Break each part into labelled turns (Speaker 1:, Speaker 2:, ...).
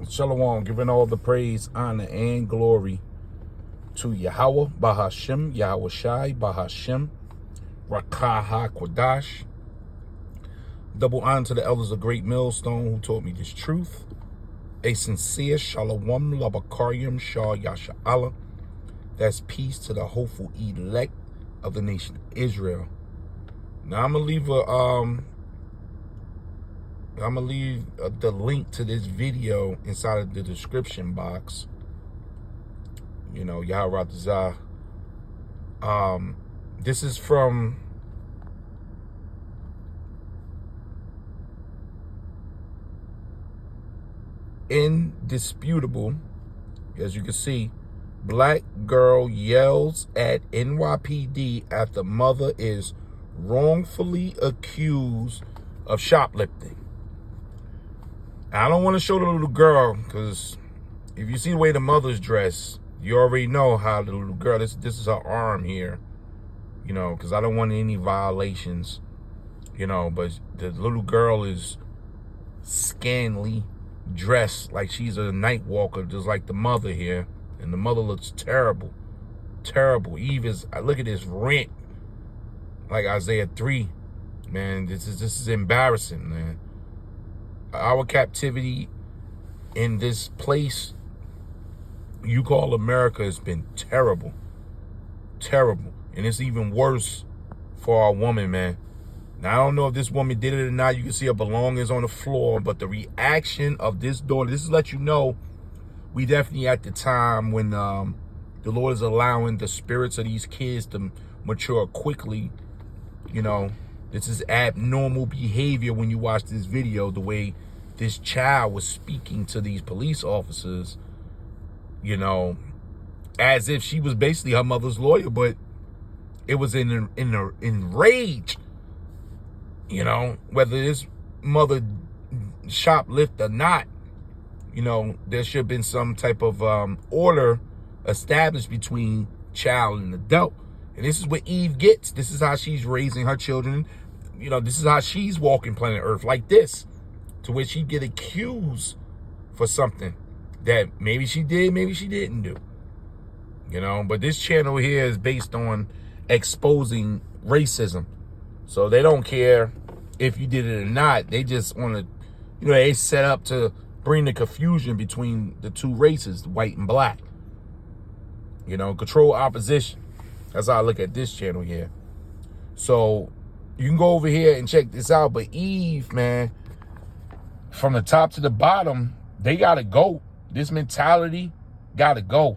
Speaker 1: Shalom, giving all the praise, honor, and glory to Yahweh, Bahashem, Yahweh Shai, Bahashem, Rakah HaKodash. Double honor to the elders of Great Millstone who taught me this truth. A sincere Shalom, Labakaryim, Shah Yasha Allah. That's peace to the hopeful elect of the nation of Israel. Now I'm gonna leave the link to this video inside of the description box. You know, Yahweh. This is from Indisputable. As you can see, black girl yells at NYPD after mother is wrongfully accused of shoplifting. I don't want to show the little girl because if you see the way the mother's dressed, you already know how the little girl, this is her arm here, you know, because I don't want any violations, you know, but the little girl is scantily dressed like she's a night walker, just like the mother here. And the mother looks terrible, terrible. Eve is, look at this rent, like Isaiah 3. Man, this is embarrassing, man. Our captivity in this place you call America has been terrible, terrible. And it's even worse for our woman, man. Now, I don't know if this woman did it or not. You can see her belongings on the floor, but the reaction of this daughter, this is let you know we definitely at the time when the Lord is allowing the spirits of these kids to mature quickly. You know, this is abnormal behavior when you watch this video, the way this child was speaking to these police officers, you know, as if she was basically her mother's lawyer, but it was in rage, you know, whether this mother shoplift or not. You know, there should have been some type of order established between child and adult. And this is what Eve gets. This is how she's raising her children. You know, this is how she's walking planet Earth, like this, to where she get accused for something that maybe she did, maybe she didn't do. You know, but this channel here is based on exposing racism. So they don't care if you did it or not. They just want to, you know, they set up to bring the confusion between the two races, white and black. You know, control opposition. That's how I look at this channel here. So you can go over here and check this out. But Eve, man, from the top to the bottom, they got to go. This mentality got to go.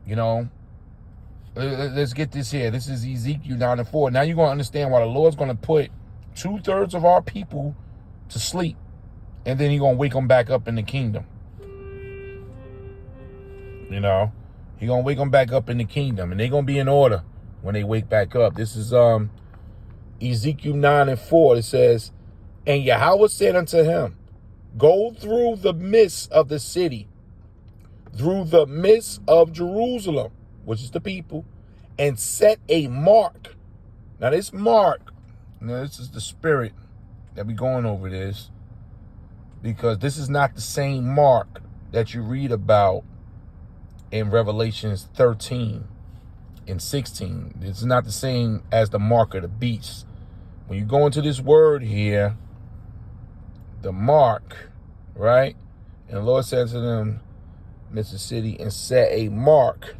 Speaker 1: You know, let's get this here. This is Ezekiel 9:4. Now you're going to understand why the Lord's going to put 2/3 of our people to sleep. And then he's going to wake them back up in the kingdom. You know, he's going to wake them back up in the kingdom. And they're going to be in order when they wake back up. This is Ezekiel 9:4. It says, and Yahweh said unto him, go through the midst of the city, through the midst of Jerusalem, which is the people, and set a mark. Now this mark, now this is the spirit that we going over this, because this is not the same mark that you read about in Revelations 13 and 16. It's not the same as the mark of the beast. When you go into this word here, the mark, right? And the Lord said to them, Mr. City, and set a mark,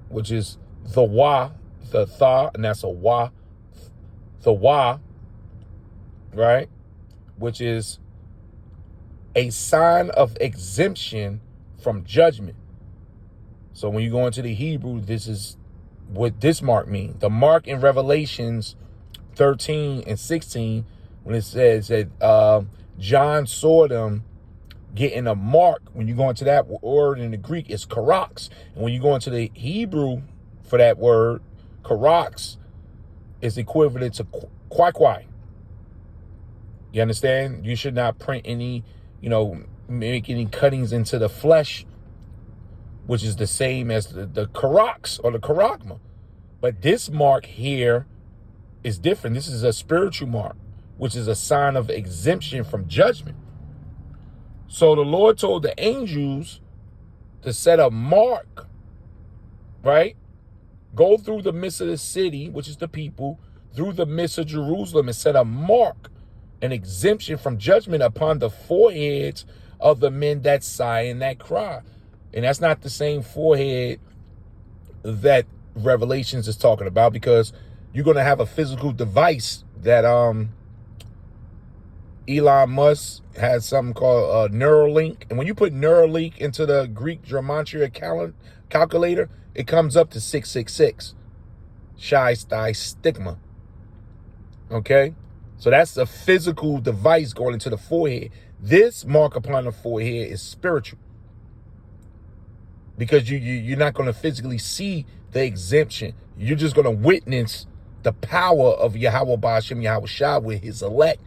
Speaker 1: which is the wa, the tha, and that's a wa, the wa, right? Which is a sign of exemption from judgment. So when you go into the Hebrew, this is what this mark means. The mark in Revelations 13 and 16, when it says that John saw them getting a mark, when you go into that word in the Greek, it's karox. And when you go into the Hebrew for that word, karox is equivalent to kwai. You understand? You should not print any, you know, make any cuttings into the flesh, which is the same as the karox or the karagma. But this mark here is different. This is a spiritual mark, which is a sign of exemption from judgment. So the Lord told the angels to set a mark, right? Go through the midst of the city, which is the people, through the midst of Jerusalem, and set a mark, an exemption from judgment upon the foreheads of the men that sigh and that cry. And that's not the same forehead that Revelations is talking about, because you're going to have a physical device that Elon Musk has something called Neuralink. And when you put Neuralink into the Greek gematria calculator, it comes up to 666. Chi Sty Stigma. Okay? So that's a physical device going into the forehead. This mark upon the forehead is spiritual, because you're not going to physically see the exemption. You're just going to witness the power of Yahweh Ba'ashem Yahweh Shah with his elect,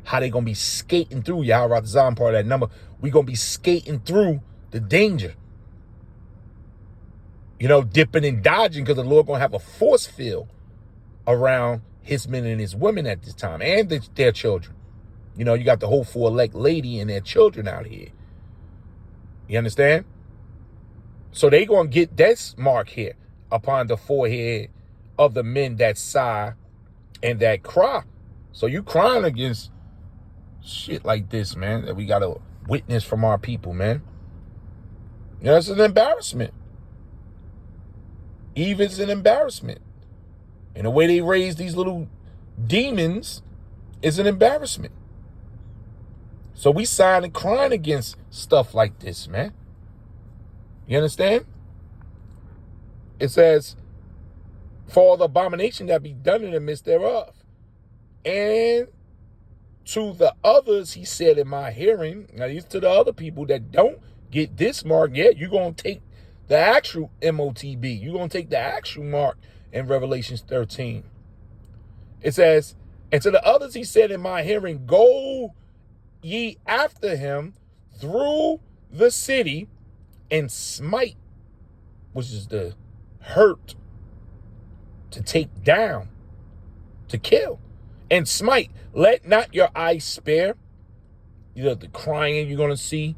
Speaker 1: how they going to be skating through Yahweh Razam, part of that number. We're going to be skating through the danger. You know, dipping and dodging, because the Lord going to have a force field around his men and his women at this time, and their children. You know, you got the whole four elect lady and their children out here. You understand? So they going to get this mark here upon the forehead of the men that sigh and that cry. So you crying against shit like this, man, that we got to witness from our people, man. You know, it's an embarrassment. Eve is an embarrassment. And the way they raise these little demons is an embarrassment. So we sighing and crying against stuff like this, man. You understand? It says, for the abomination that be done in the midst thereof. And to the others, he said in my hearing, now these to the other people that don't get this mark yet, you're going to take the actual MOTB. You're going to take the actual mark in Revelations 13. It says, and to the others he said in my hearing, go ye after him through the city and smite, which is the hurt, to take down, to kill, and smite. Let not your eyes spare. You know, the crying you're going to see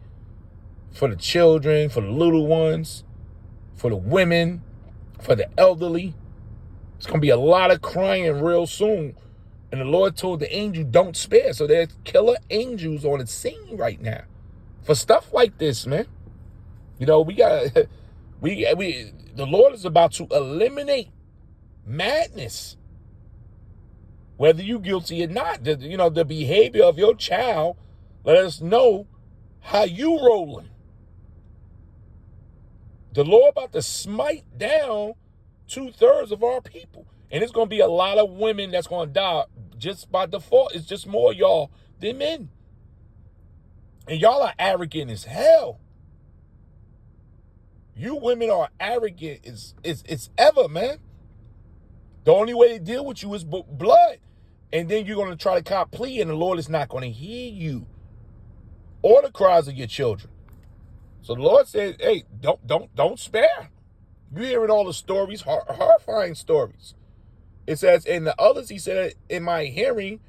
Speaker 1: for the children, for the little ones, for the women, for the elderly. It's going to be a lot of crying real soon. And the Lord told the angel, don't spare. So there's killer angels on the scene right now for stuff like this, man. You know, the Lord is about to eliminate madness, whether you guilty or not. The behavior of your child let us know how you rolling. The Lord about to smite down 2/3 of our people, and it's going to be a lot of women that's going to die just by default. It's just more y'all than men, and y'all are arrogant as hell. You women are arrogant as ever, man. The only way they deal with you is blood. And then you're going to try to cop plea, and the Lord is not going to hear you or the cries of your children. So the Lord said, hey, don't spare. You're hearing all the stories, horrifying stories. It says, and the others, he said, in my hearing,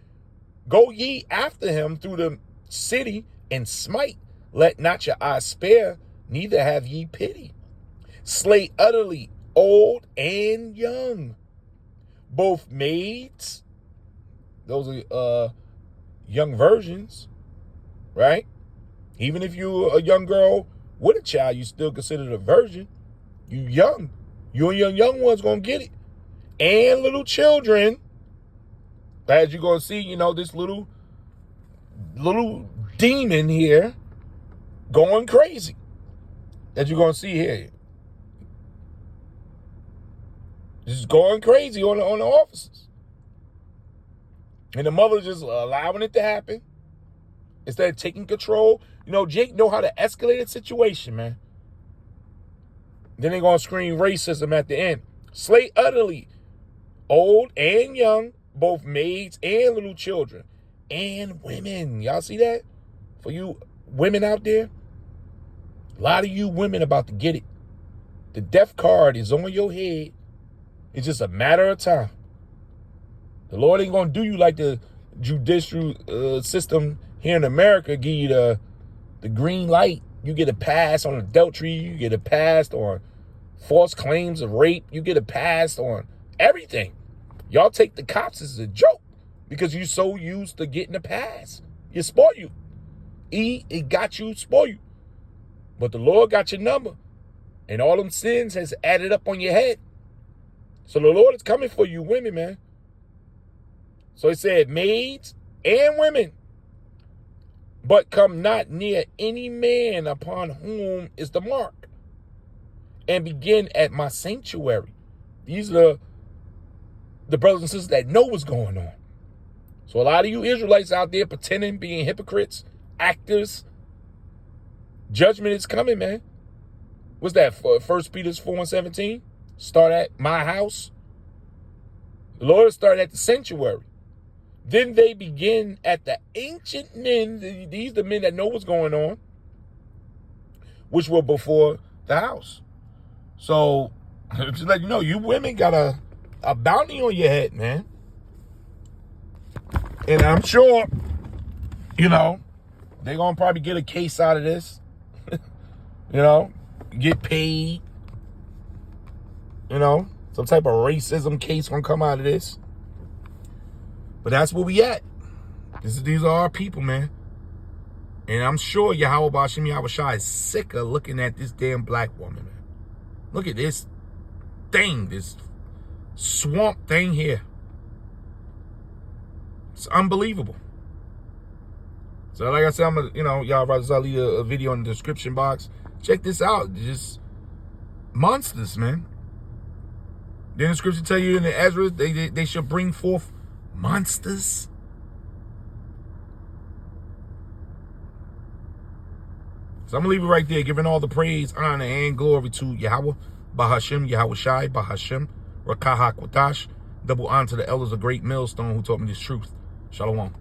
Speaker 1: go ye after him through the city and smite. Let not your eyes spare, neither have ye pity. Slay utterly old and young, both maids, those are young virgins, right? Even if you're a young girl with a child, you still considered a virgin. You young. You and your young ones gonna get it. And little children, as you're gonna see, this little demon here going crazy. That you're gonna see here. Just going crazy on the officers. And the mother just allowing it to happen instead of taking control. Jake know how to escalate a situation, man. Then they're going to scream racism at the end. Slay utterly old and young, both maids and little children, and women. Y'all see that? For you women out there, a lot of you women about to get it. The death card is on your head. It's just a matter of time. The Lord ain't going to do you like the judicial system here in America, give you the green light. You get a pass on adultery. You get a pass on false claims of rape. You get a pass on everything. Y'all take the cops as a joke because you're so used to getting a pass. You spoil you. It got you, spoil you. But the Lord got your number. And all them sins has added up on your head. So the Lord is coming for you women, man. So he said, maids and women, but come not near any man upon whom is the mark, and begin at my sanctuary. These are the brothers and sisters that know what's going on. So a lot of you Israelites out there pretending, being hypocrites, actors, judgment is coming, man. What's that? 1 Peter 4:17? Start at my house. The Lord started at the sanctuary. Then they begin at the ancient men. These are the men that know what's going on, which were before the house. So, just let you know, you women got a bounty on your head, man. And I'm sure, they're going to probably get a case out of this. Get paid. Some type of racism case going to come out of this. But that's where we at. These are our people, man. And I'm sure Yahweh Ba'ashem Yahweh Shai is sick of looking at this damn black woman, man. Look at this thing, this swamp thing here. It's unbelievable. So like I said, I'm going to, y'all, I'll leave a video in the description box. Check this out. Just monsters, man. Then the scripture tell you in the Ezra, they should bring forth monsters. So I'm going to leave it right there, giving all the praise, honor, and glory to Yahweh, Bahashem, Yahweh Shai, Bahashem, Rakah HaKodash. Double honor to the elders of Great Millstone who taught me this truth. Shalom.